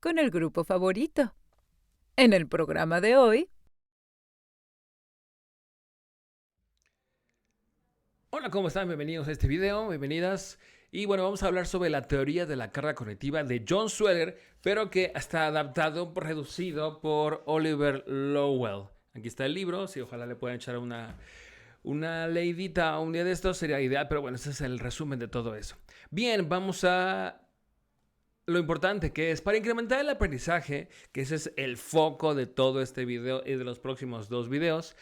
Con el grupo favorito. En el programa de hoy, Hola, ¿cómo están? Bienvenidos a este video, bienvenidas. Y bueno, vamos a hablar sobre la teoría de la carga cognitiva de John Sweller, pero que está adaptado, reducido por Oliver Lowell. Aquí está el libro, sí, ojalá le puedan echar una leidita un día de estos, sería ideal, pero bueno, ese es el resumen de todo eso. Bien, vamos a lo importante que es para incrementar el aprendizaje, que ese es el foco de todo este video y de los próximos dos videos,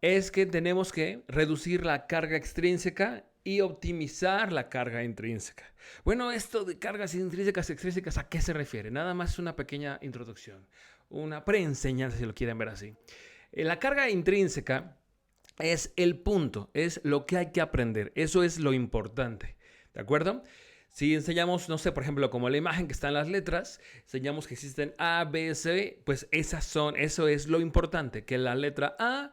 es que tenemos que reducir la carga extrínseca y optimizar la carga intrínseca. Bueno, esto de cargas intrínsecas y extrínsecas, ¿a qué se refiere? Nada más es una pequeña introducción, una preenseñanza si lo quieren ver así. La carga intrínseca es el punto, es lo que hay que aprender, eso es lo importante, ¿de acuerdo? Si enseñamos, no sé, por ejemplo, como la imagen que está en las letras, enseñamos que existen A, B, C, pues eso es lo importante, que la letra A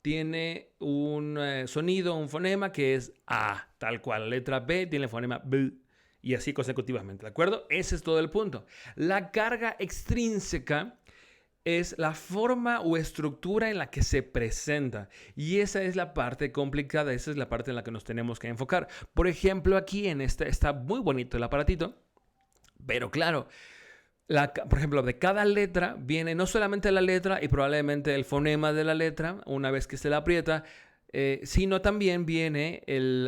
tiene un sonido, un fonema que es A, tal cual. La letra B tiene el fonema B y así consecutivamente, ¿de acuerdo? Ese es todo el punto. La carga extrínseca es la forma o estructura en la que se presenta. Y esa es la parte complicada, esa es la parte en la que nos tenemos que enfocar. Por ejemplo, aquí en esta está muy bonito el aparatito, pero claro, por ejemplo, de cada letra viene no solamente la letra y probablemente el fonema de la letra, una vez que se la aprieta, sino también viene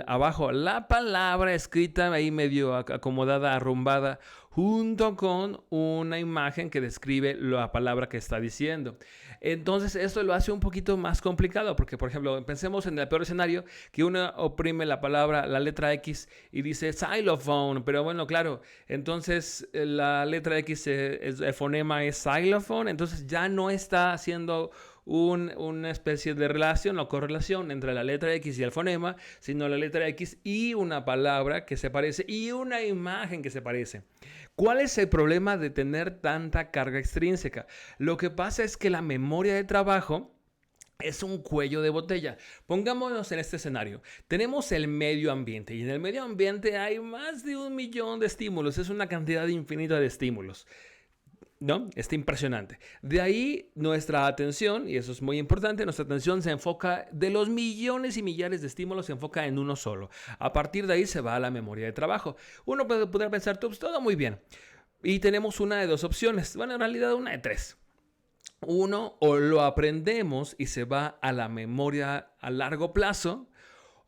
abajo la palabra escrita ahí medio acomodada, arrumbada, junto con una imagen que describe la palabra que está diciendo. Entonces esto lo hace un poquito más complicado porque, por ejemplo, pensemos en el peor escenario que uno oprime la letra X y dice xylophone, pero bueno, claro, entonces la letra X, el fonema es xylophone, entonces ya no está haciendo una especie de relación o correlación entre la letra X y el fonema, sino la letra X y una palabra que se parece y una imagen que se parece. ¿Cuál es el problema de tener tanta carga extrínseca? Lo que pasa es que la memoria de trabajo es un cuello de botella. Pongámonos en este escenario. Tenemos el medio ambiente y en el medio ambiente hay más de 1 millón de estímulos. Es una cantidad infinita de estímulos, ¿no? Está impresionante. De ahí nuestra atención, y eso es muy importante, nuestra atención se enfoca, de los millones y millares de estímulos, se enfoca en uno solo. A partir de ahí se va a la memoria de trabajo. Uno puede poder pensar, pues, todo muy bien. Y tenemos una de dos opciones. Bueno, en realidad una de tres. Uno, o lo aprendemos y se va a la memoria a largo plazo,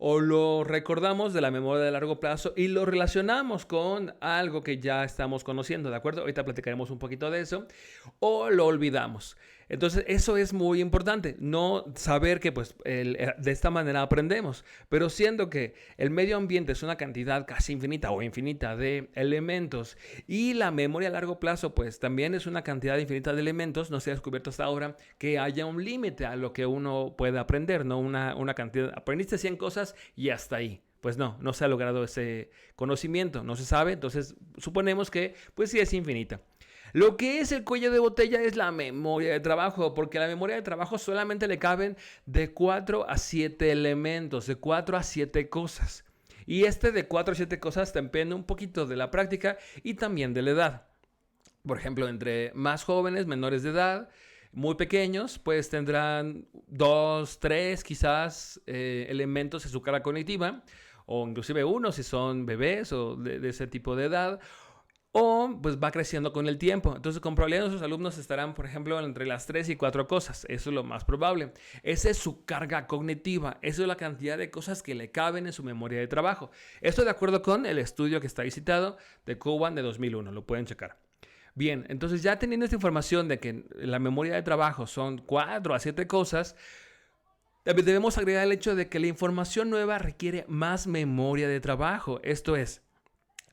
o lo recordamos de la memoria de largo plazo y lo relacionamos con algo que ya estamos conociendo, ¿de acuerdo? Ahorita platicaremos un poquito de eso. O lo olvidamos. Entonces, eso es muy importante, no saber que pues de esta manera aprendemos, pero siendo que el medio ambiente es una cantidad casi infinita o infinita de elementos y la memoria a largo plazo pues también es una cantidad infinita de elementos, no se ha descubierto hasta ahora que haya un límite a lo que uno puede aprender, no una cantidad, aprendiste 100 cosas y hasta ahí. Pues no se ha logrado ese conocimiento, no se sabe, entonces suponemos que pues sí es infinita. Lo que es el cuello de botella es la memoria de trabajo, porque a la memoria de trabajo solamente le caben de 4 a 7 elementos, de 4 a 7 cosas. Y de 4 a 7 cosas depende un poquito de la práctica y también de la edad. Por ejemplo, entre más jóvenes, menores de edad, muy pequeños, pues tendrán 2, 3 quizás elementos en su carga cognitiva, o inclusive uno si son bebés o de ese tipo de edad, o pues va creciendo con el tiempo. Entonces, con probabilidad sus alumnos estarán, por ejemplo, entre las 3 y 4 cosas. Eso es lo más probable. Esa es su carga cognitiva. Esa es la cantidad de cosas que le caben en su memoria de trabajo. Esto de acuerdo con el estudio que está ahí citado de Cowan de 2001. Lo pueden checar. Bien, entonces ya teniendo esta información de que la memoria de trabajo son 4 a 7 cosas, debemos agregar el hecho de que la información nueva requiere más memoria de trabajo. Esto es,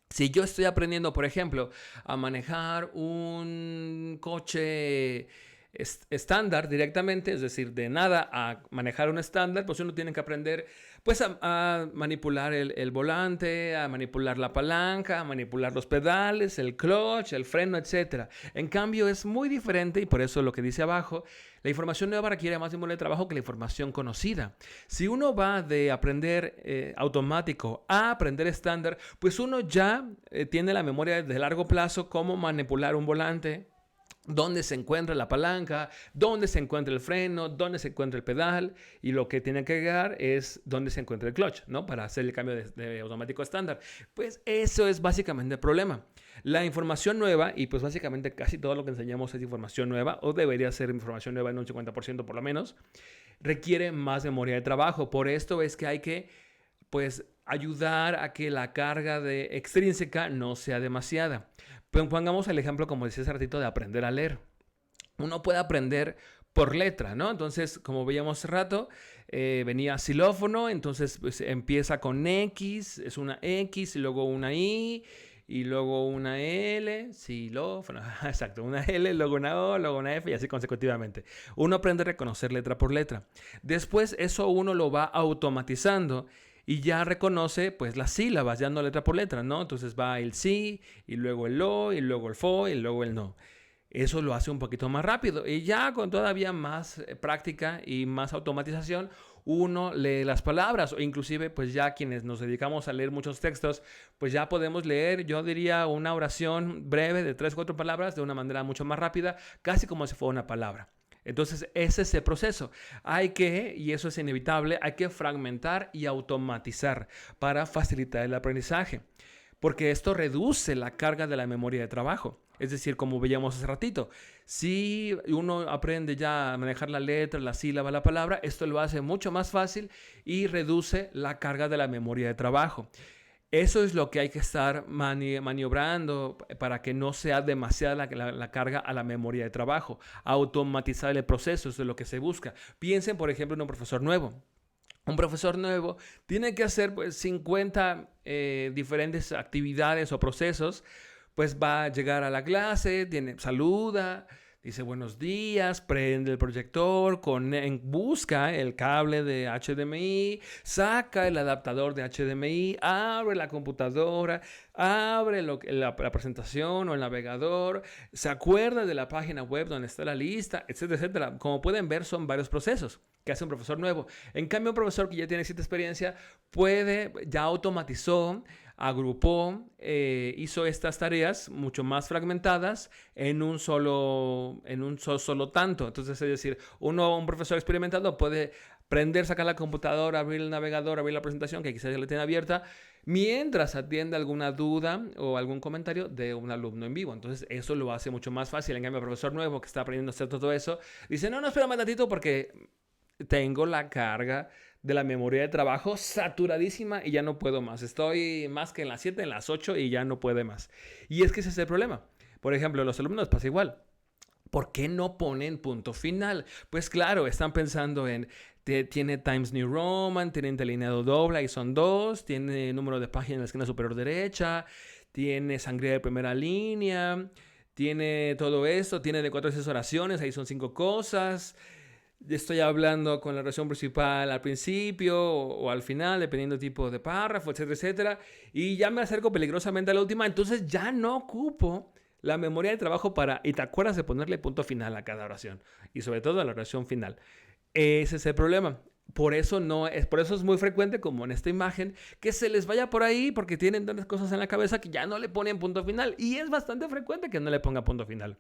si yo estoy aprendiendo, por ejemplo, a manejar un coche estándar directamente, es decir, de nada a manejar un estándar, pues uno tiene que aprender pues a manipular el volante, a manipular la palanca, a manipular los pedales, el clutch, el freno, etc. En cambio es muy diferente y por eso lo que dice abajo, la información nueva requiere más memoria de trabajo que la información conocida. Si uno va de aprender automático a aprender estándar, pues uno ya tiene la memoria de largo plazo, cómo manipular un volante, dónde se encuentra la palanca, dónde se encuentra el freno, dónde se encuentra el pedal, y lo que tiene que agregar es dónde se encuentra el clutch, ¿no? Para hacer el cambio de automático estándar. Pues eso es básicamente el problema. La información nueva, y pues básicamente casi todo lo que enseñamos es información nueva, o debería ser información nueva en un 50% por lo menos, requiere más memoria de trabajo. Por esto es que hay que, pues, ayudar a que la carga extrínseca no sea demasiada. Pongamos el ejemplo, como decía hace ratito, de aprender a leer. Uno puede aprender por letra, ¿no? Entonces, como veíamos hace rato, venía xilófono, entonces pues, empieza con X, es una X, y luego una I, y luego una L, xilófono, exacto, una L, luego una O, luego una F, y así consecutivamente. Uno aprende a reconocer letra por letra. Después, eso uno lo va automatizando y ya reconoce pues las sílabas, ya no letra por letra, ¿no? Entonces va el sí, y luego el lo, y luego el fo, y luego el no. Eso lo hace un poquito más rápido. Y ya con todavía más práctica y más automatización, uno lee las palabras. O inclusive, pues ya quienes nos dedicamos a leer muchos textos, pues ya podemos leer, yo diría, una oración breve de 3 o 4 palabras de una manera mucho más rápida, casi como si fuera una palabra. Entonces, ese es el proceso. Y eso es inevitable, hay que fragmentar y automatizar para facilitar el aprendizaje, porque esto reduce la carga de la memoria de trabajo. Es decir, como veíamos hace ratito, si uno aprende ya a manejar la letra, la sílaba, la palabra, esto lo hace mucho más fácil y reduce la carga de la memoria de trabajo. Eso es lo que hay que estar maniobrando para que no sea demasiada la carga a la memoria de trabajo. Automatizar el proceso es de lo que se busca. Piensen, por ejemplo, en un profesor nuevo. Un profesor nuevo tiene que hacer pues, 50 diferentes actividades o procesos. Pues va a llegar a la clase, saluda, dice buenos días, prende el proyector, busca el cable de HDMI, saca el adaptador de HDMI, abre la computadora, abre la presentación o el navegador, se acuerda de la página web donde está la lista, etcétera, etcétera. Como pueden ver, son varios procesos que hace un profesor nuevo. En cambio, un profesor que ya tiene cierta experiencia ya automatizó, agrupó, hizo estas tareas mucho más fragmentadas en un solo tanto. Entonces, es decir, un profesor experimentado puede prender, sacar la computadora, abrir el navegador, abrir la presentación que quizás ya la tiene abierta, mientras atiende alguna duda o algún comentario de un alumno en vivo. Entonces, eso lo hace mucho más fácil. En cambio, el profesor nuevo que está aprendiendo a hacer todo eso, dice, no, espera un ratito porque tengo la carga de la memoria de trabajo saturadísima y ya no puedo más. Estoy más que en las 7, en las 8 y ya no puede más. Y es que ese es el problema. Por ejemplo, los alumnos pasa igual. ¿Por qué no ponen punto final? Pues claro, están pensando en tiene Times New Roman, tiene interlineado doble, ahí son 2, tiene número de página en la esquina superior derecha, tiene sangría de primera línea, tiene todo esto, tiene de 4 a 6 oraciones, ahí son 5 cosas. Estoy hablando con la oración principal al principio o al final, dependiendo del tipo de párrafo, etcétera, etcétera. Y ya me acerco peligrosamente a la última, entonces ya no ocupo la memoria de trabajo y te acuerdas de ponerle punto final a cada oración y sobre todo a la oración final. Ese es el problema. Por eso es muy frecuente, como en esta imagen, que se les vaya por ahí porque tienen tantas cosas en la cabeza que ya no le ponen punto final. Y es bastante frecuente que no le ponga punto final.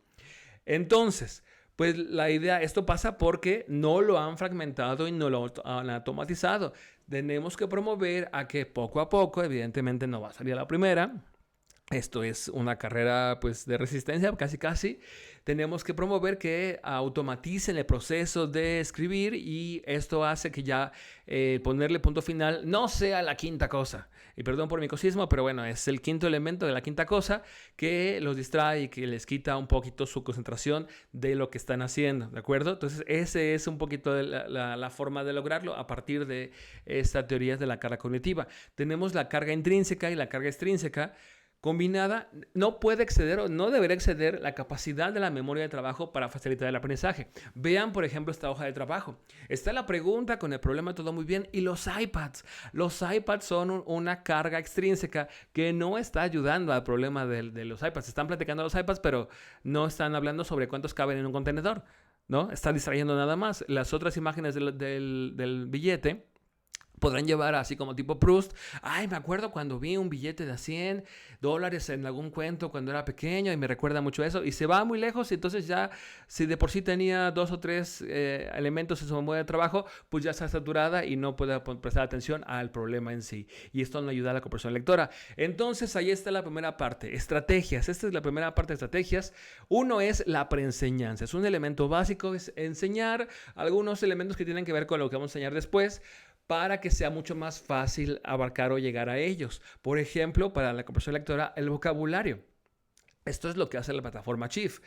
Entonces, pues la idea, esto pasa porque no lo han fragmentado y no lo han automatizado. Tenemos que promover a que poco a poco, evidentemente no va a salir a la primera. Esto es una carrera pues de resistencia, casi. Tenemos que promover que automaticen el proceso de escribir y esto hace que ya ponerle punto final no sea la quinta cosa. Y perdón por mi cosismo, pero bueno, es el quinto elemento de la quinta cosa que los distrae y que les quita un poquito su concentración de lo que están haciendo, ¿de acuerdo? Entonces, ese es un poquito la forma de lograrlo a partir de esta teoría de la carga cognitiva. Tenemos la carga intrínseca y la carga extrínseca. Combinada, no puede exceder o no debería exceder la capacidad de la memoria de trabajo para facilitar el aprendizaje. Vean, por ejemplo, esta hoja de trabajo. Está la pregunta con el problema, todo muy bien. Y los iPads. Los iPads son una carga extrínseca que no está ayudando al problema de los iPads. Están platicando los iPads, pero no están hablando sobre cuántos caben en un contenedor, ¿no? Está distrayendo nada más. Las otras imágenes del billete podrán llevar así como tipo Proust. Ay, me acuerdo cuando vi un billete de $100 en algún cuento cuando era pequeño y me recuerda mucho eso. Y se va muy lejos y entonces ya, si de por sí tenía 2 o 3 elementos en su memoria de trabajo, pues ya está saturada y no puede prestar atención al problema en sí. Y esto no ayuda a la comprensión lectora. Entonces ahí está la primera parte, estrategias. Esta es la primera parte de estrategias. Uno es la preenseñanza. Es un elemento básico, es enseñar algunos elementos que tienen que ver con lo que vamos a enseñar después, para que sea mucho más fácil abarcar o llegar a ellos. Por ejemplo, para la comprensión lectora, el vocabulario. Esto es lo que hace la plataforma Chief.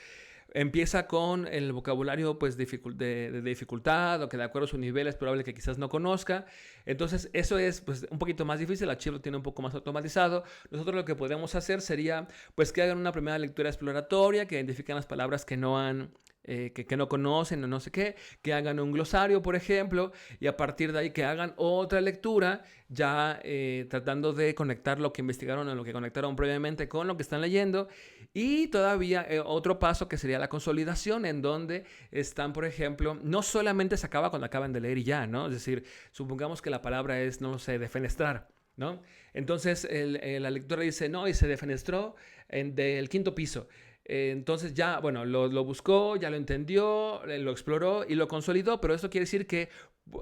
Empieza con el vocabulario pues, de dificultad o que de acuerdo a su nivel es probable que quizás no conozca. Entonces, eso es pues, un poquito más difícil. La Chief lo tiene un poco más automatizado. Nosotros lo que podemos hacer sería pues, que hagan una primera lectura exploratoria, que identifiquen las palabras que no han que no conocen o no sé qué, que hagan un glosario, por ejemplo, y a partir de ahí que hagan otra lectura, ya tratando de conectar lo que investigaron o lo que conectaron previamente con lo que están leyendo. Y todavía otro paso que sería la consolidación, en donde están, por ejemplo, no solamente se acaba cuando acaban de leer y ya, ¿no? Es decir, supongamos que la palabra es, no lo sé, defenestrar, ¿no? Entonces la lectora dice, no, y se defenestró del 5º piso. Entonces ya, bueno, lo buscó, ya lo entendió, lo exploró y lo consolidó, pero eso quiere decir que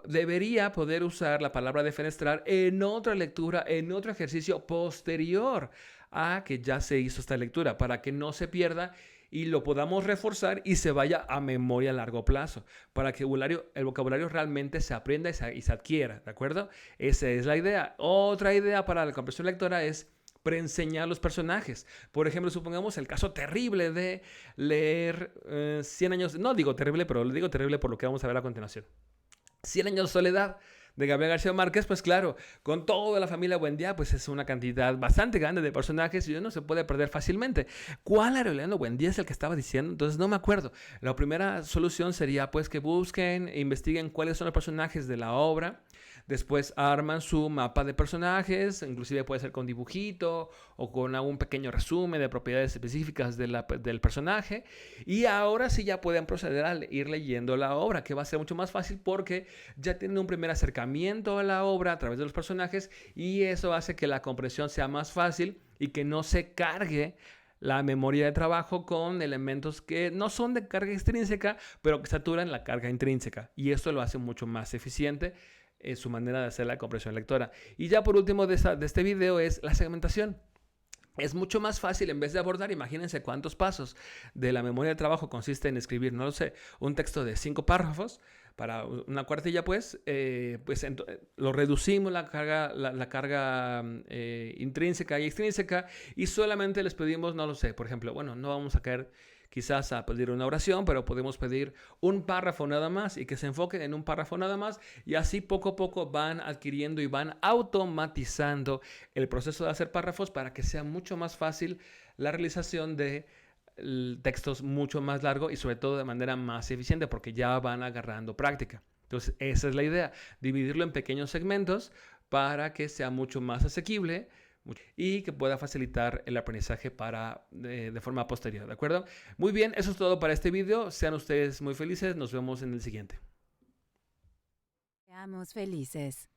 debería poder usar la palabra defenestrar en otra lectura, en otro ejercicio posterior a que ya se hizo esta lectura, para que no se pierda y lo podamos reforzar y se vaya a memoria a largo plazo, para que el vocabulario realmente se aprenda y se adquiera, ¿de acuerdo? Esa es la idea. Otra idea para la comprensión lectora es preenseñar los personajes. Por ejemplo, supongamos el caso terrible de leer 100 años, no digo terrible, pero lo digo terrible por lo que vamos a ver a continuación. 100 años de soledad de Gabriel García Márquez, pues claro, con toda la familia Buendía, pues es una cantidad bastante grande de personajes y uno se puede perder fácilmente. ¿Cuál Aureliano Buendía es el que estaba diciendo? Entonces no me acuerdo. La primera solución sería pues que busquen e investiguen cuáles son los personajes de la obra. Después arman su mapa de personajes, inclusive puede ser con dibujito o con algún pequeño resumen de propiedades específicas del personaje. Y ahora sí ya pueden proceder a ir leyendo la obra, que va a ser mucho más fácil porque ya tienen un primer acercamiento a la obra a través de los personajes y eso hace que la comprensión sea más fácil y que no se cargue la memoria de trabajo con elementos que no son de carga extrínseca, pero que saturan la carga intrínseca. Y esto lo hace mucho más eficiente su manera de hacer la comprensión lectora. Y ya por último de este video es la segmentación. Es mucho más fácil, en vez de abordar, imagínense cuántos pasos de la memoria de trabajo consiste en escribir, no lo sé, un texto de 5 párrafos para una cuartilla, pues lo reducimos la carga intrínseca y extrínseca y solamente les pedimos, no lo sé, por ejemplo, bueno, no vamos a caer quizás a pedir una oración, pero podemos pedir un párrafo nada más y que se enfoquen en un párrafo nada más y así poco a poco van adquiriendo y van automatizando el proceso de hacer párrafos para que sea mucho más fácil la realización de textos mucho más largos y sobre todo de manera más eficiente porque ya van agarrando práctica. Entonces esa es la idea, dividirlo en pequeños segmentos para que sea mucho más asequible y que pueda facilitar el aprendizaje de forma posterior, ¿de acuerdo? Muy bien, eso es todo para este video. Sean ustedes muy felices. Nos vemos en el siguiente. Seamos felices.